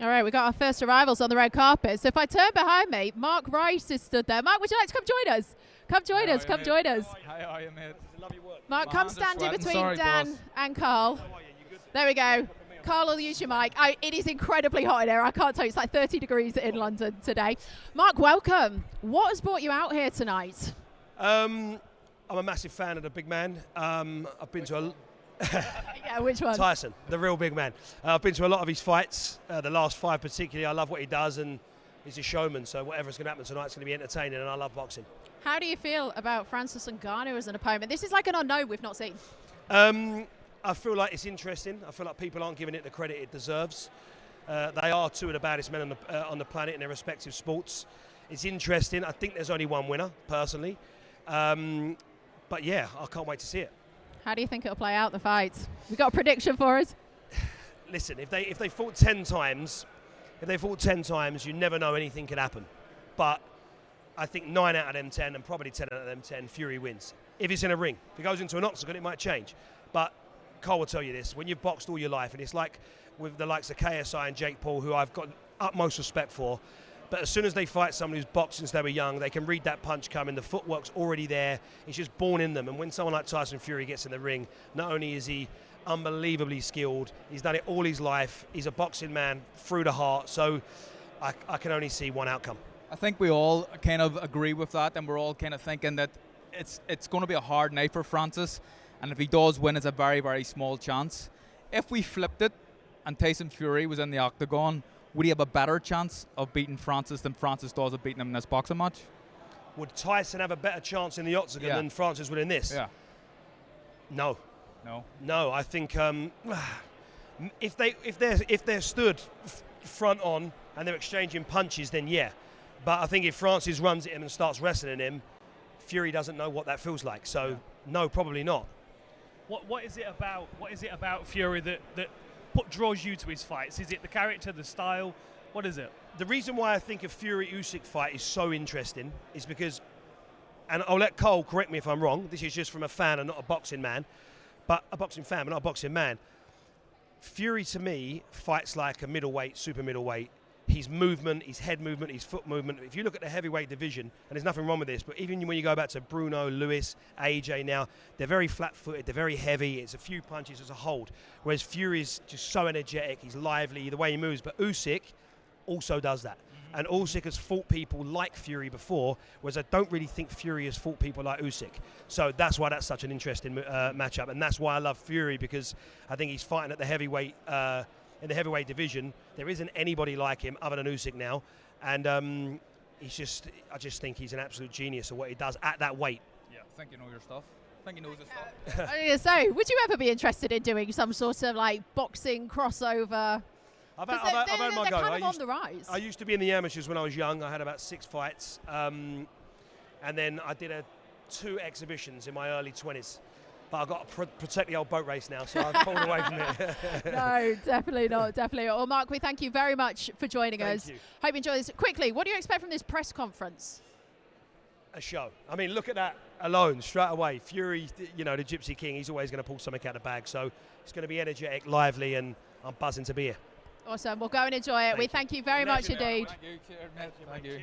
All right, we got our first arrivals on the red carpet. So if I turn behind me, Mark Wright is stood there. Mark, would you like to come join us? Come join us, come join us. How are you, mate? Mark, come stand in between Dan and Carl. There we go. Carl will use your mic. It is incredibly hot in here. I can't tell you, it's like 30 degrees in London today. Mark, welcome. What has brought you out here tonight? I'm a massive fan of the big man. I've been to a... Yeah, which one? Tyson, the real big man. I've been to a lot of his fights, the last 5 particularly. I love what he does, and he's a showman, so whatever's going to happen tonight's going to be entertaining, and I love boxing. How do you feel about Francis Ngannou as an opponent? This is like an unknown we've not seen. I feel like it's interesting. I feel like people aren't giving it the credit it deserves. They are two of the baddest men on the planet in their respective sports. It's interesting. I think there's only one winner, personally. But yeah, I can't wait to see it. How do you think it'll play out, the fight? We got a prediction for us? Listen, if they fought 10 times, you never know, anything could happen. But I think 9 out of them 10, and probably 10 out of them 10, Fury wins. If it's in a ring. If it goes into an octagon, it might change. But Carl will tell you this, when you've boxed all your life, and it's like with the likes of KSI and Jake Paul, who I've got utmost respect for, but as soon as they fight someone who's boxed since they were young, they can read that punch coming, the footwork's already there, it's just born in them. And when someone like Tyson Fury gets in the ring, not only is he unbelievably skilled, he's done it all his life, he's a boxing man through the heart, so I can only see one outcome. I think we all kind of agree with that, and we're all kind of thinking that it's going to be a hard night for Francis, and if he does win, it's a very, very small chance. If we flipped it and Tyson Fury was in the octagon, would he have a better chance of beating Francis than Francis does of beating him in this boxing match? Would Tyson have a better chance in the octagon than Francis would in this? Yeah. No. No, I think if they're stood front on and they're exchanging punches, then yeah. But I think if Francis runs at him and starts wrestling him, Fury doesn't know what that feels like. So no, probably not. What is it about Fury that draws you to his fights? Is it the character, the style? What is it? The reason why I think a Fury-Usyk fight is so interesting is because, and I'll let Cole correct me if I'm wrong, this is just from a fan and not a boxing man, but a boxing fan, but not a boxing man. Fury, to me, fights like a middleweight, super middleweight. His movement, his head movement, his foot movement. If you look at the heavyweight division, and there's nothing wrong with this, but even when you go back to Bruno, Lewis, AJ now, they're very flat-footed, they're very heavy, it's a few punches as a hold. Whereas Fury's just so energetic, he's lively, the way he moves. But Usyk also does that. And Usyk has fought people like Fury before, whereas I don't really think Fury has fought people like Usyk. So that's why that's such an interesting matchup. And that's why I love Fury, because I think he's fighting at the heavyweight in the heavyweight division. There isn't anybody like him other than Usyk now, and I just think he's an absolute genius of what he does at that weight. Yeah, I think you know your stuff. I think he knows his stuff. I was going to say, would you ever be interested in doing some sort of like boxing crossover? I've had my go. Kind of on the rise. I used to be in the amateurs when I was young. I had about 6 fights, and then I did 2 exhibitions in my early 20s. But I've got to protect the old boat race now, so I've pulled away from it. No, definitely not, definitely not. Well, Mark, we thank you very much for joining us. Thank you. Hope you enjoy this. Quickly, what do you expect from this press conference? A show. I mean, look at that alone, straight away. Fury, you know, the Gypsy King, he's always going to pull something out of the bag. So it's going to be energetic, lively, and I'm buzzing to be here. Awesome. We'll go and enjoy it. We thank you very much indeed. Thank you. Cheers, mate. Thank you.